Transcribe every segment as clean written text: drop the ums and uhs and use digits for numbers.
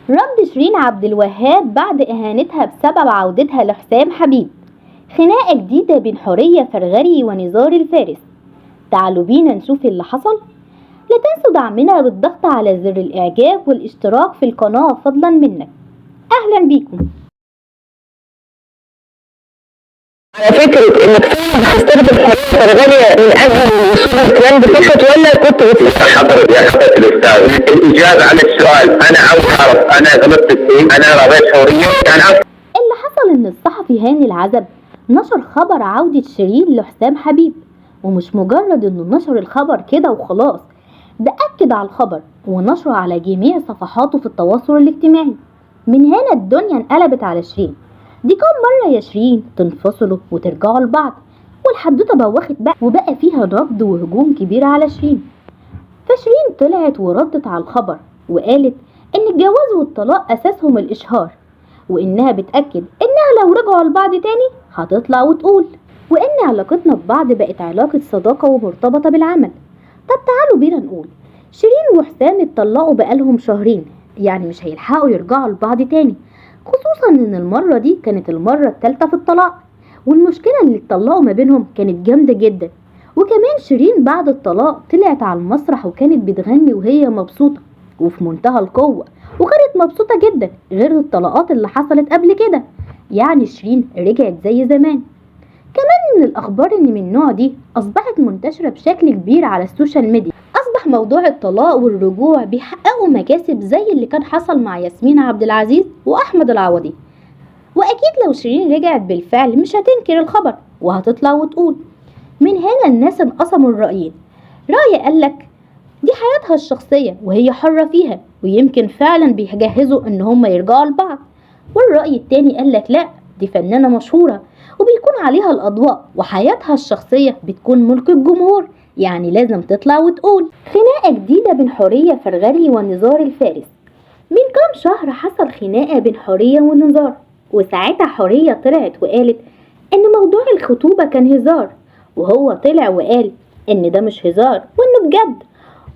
رد شيرين عبد الوهاب بعد إهانتها بسبب عودتها لحسام حبيب. خناقة جديدة بين حورية فرغلي ونزار الفارس. تعالوا بينا نشوف اللي حصل. لا تنسوا دعمنا بالضغط على زر الإعجاب والاشتراك في القناة فضلا منك. أهلا بيكم. على فكرة انك هتستخدم حرية فرغلي من اجل وصول الترند فقط، ولا كنت حضرتك يا حضرة الاستاذ الاجابة على السؤال انا عاوز اعرف انا غلطت فيه، انا رضيت حورية اللي حصل ان الصحفي هاني العزب نشر خبر عودة شيرين لحسام حبيب، ومش مجرد انه نشر الخبر كده وخلاص، ده اكد على الخبر ونشره على جميع صفحاته في التواصل الاجتماعي. من هنا الدنيا انقلبت على شيرين. دي كام مرة يا شيرين تنفصلوا وترجعوا لبعض، والحدوته بوخت بقى وبقى فيها نقد وهجوم كبير على شيرين. فشيرين طلعت وردت على الخبر وقالت ان الجواز والطلاق اساسهم الاشهار، وانها بتأكد انها لو رجعوا لبعض تاني هتطلع وتقول، وان علاقتنا ببعض بقت علاقة صداقة ومرتبطة بالعمل. طب تعالوا بينا نقول شيرين وحسام اتطلقوا بقالهم شهرين، يعني مش هيلحقوا يرجعوا لبعض تاني، خصوصا ان المرة دي كانت المرة الثالثة في الطلاق، والمشكلة اللي اتطلقوا ما بينهم كانت جامدة جدا. وكمان شيرين بعد الطلاق طلعت على المسرح وكانت بتغني وهي مبسوطة وفي منتهى القوة، وكانت مبسوطة جدا غير الطلاقات اللي حصلت قبل كده. يعني شيرين رجعت زي زمان. كمان من الأخبار اللي من النوع دي أصبحت منتشرة بشكل كبير على السوشيال ميديا. أصبح موضوع الطلاق والرجوع بيحققوا مكاسب زي اللي كان حصل مع ياسمين عبد العزيز وأحمد العوضي. وأكيد لو شيرين رجعت بالفعل مش هتنكر الخبر وهتطلع وتقول. من هنا الناس انقسموا الرأيين. رأي قالك دي حياتها الشخصية وهي حرة فيها، ويمكن فعلا بيجهزوا ان هم يرجعوا لبعض. والرأي التاني قالك لا، دي فنانة مشهورة وبيكون عليها الأضواء وحياتها الشخصية بتكون ملك الجمهور، يعني لازم تطلع وتقول. خناقة جديدة بين حورية فرغلي ونزار الفارس. من كام شهر حصل خناقة بين حورية ونزار، وساعتها حورية طلعت وقالت ان موضوع الخطوبة كان هزار، وهو طلع وقال ان ده مش هزار وانه بجد،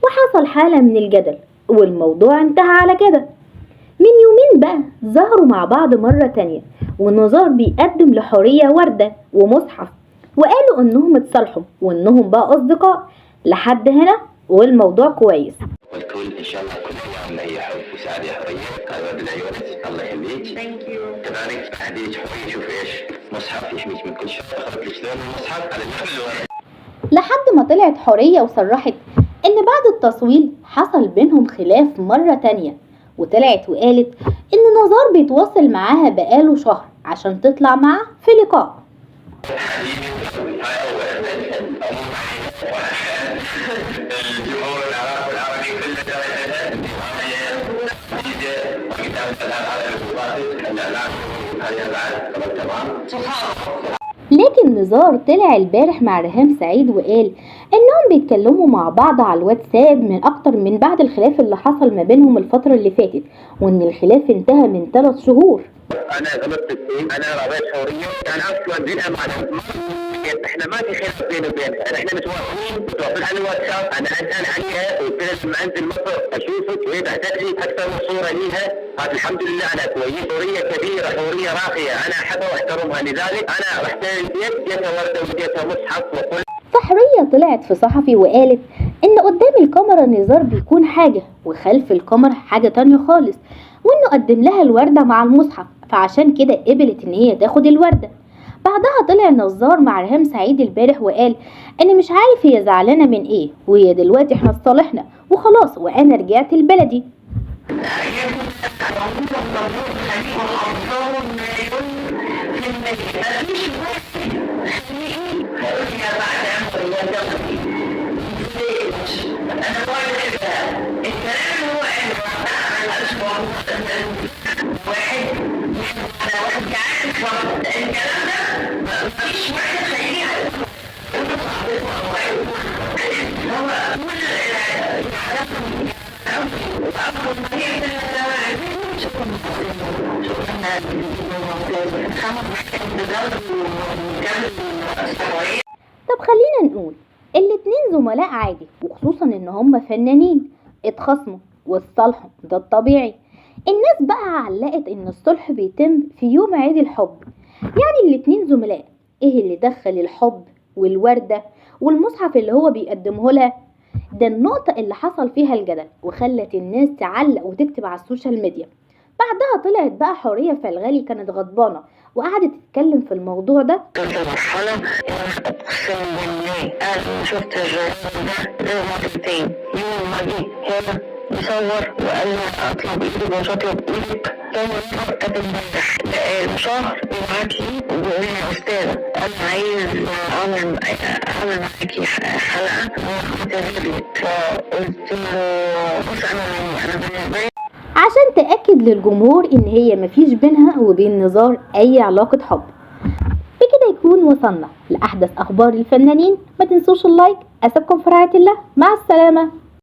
وحصل حالة من الجدل والموضوع انتهى على كده. من يومين بقى ظهروا مع بعض مرة تانية، ونزار بيقدم لحورية وردة ومصحف، وقالوا انهم اتصالحوا وانهم بقى اصدقاء. لحد هنا والموضوع كويس. والكل ان شاء الله كل ايامنا هي حب وسعاده يا حوريه. هذا بالعيونك الله يخليك. كذلك اهديك حوريه شوف ايش مصحف يحميك من كل شر. اخذت لك شلون المصحف على الورق. لحد ما طلعت حورية وصرحت ان بعد التصويل حصل بينهم خلاف مرة تانية، وطلعت وقالت ان نزار بيتواصل معاها بقاله شهر عشان تطلع معاه في لقاء. لكن نزار طلع البارح مع ريهام سعيد وقال انهم بيتكلموا مع بعض على الواتساب من اكتر من بعد الخلاف اللي حصل ما بينهم الفترة اللي فاتت، وان الخلاف انتهى من 3 شهور. انا غلطت فيه، انا رضيت حوريه، كان اصلا بالامانه احنا ما في خلاف بيني وبينها، احنا متواصلين على الواتساب، انا اسال عنها وقلت لما انزل مصر اشوفك وهي بعثت لي اكثر من صوره ليها. هذا الحمد لله انا كويس. حوريه كبيره، حوريه راقيه، انا احبها واحترمها، لذلك انا رحت البيت اديتها ورده واديتها مصحف وقلت. فحورية طلعت في صحفي وقالت ان قدام الكاميرا نزار بيكون حاجة وخلف الكاميرا حاجة تانية خالص، وانه قدم لها الوردة مع المصحف، فعشان كده قبلت ان هي تاخد الوردة. بعدها طلع نزار مع ريهام سعيد البارح وقال ان مش عارف هي زعلانة من ايه، وهي دلوقتي احنا اتصالحنا وخلاص وانا رجعت لبلدي. طب خلينا نقول الاتنين زملاء عادي، وخصوصا ان هم فنانين اتخصموا واتصالحوا، ده الطبيعي. الناس بقى علقت ان الصلح بيتم في يوم عيد الحب، يعني الاتنين زملاء، ايه اللي دخل الحب والوردة والمصحف اللي هو بيقدمه لها؟ ده النقطة اللي حصل فيها الجدل وخلت الناس تعلق وتكتب على السوشيال ميديا. بعدها طلعت بقى حورية فرغلي كانت غضبانة وقعدت تتكلم في الموضوع ده. مرحلة أقسم بالله أنا شفت الجرائم ده مرتين. يوم ما جه هنا يصور وقال لي أطلب إيدك مش أطلب إيدك، تاني مرة كانت امبارح بقاله شهر بيبعت لي وبيقول لي يا أستاذة أنا عايز أعمل معاكي حلقة وهتعجبك. فقلت له بص أنا بالنسبة لي عشان تأكد للجمهور ان هي مفيش بينها وبين نزار اي علاقة حب. بكده يكون وصلنا لأحدث أخبار الفنانين. ما تنسوش اللايك. أسيبكم في رعاية الله، مع السلامة.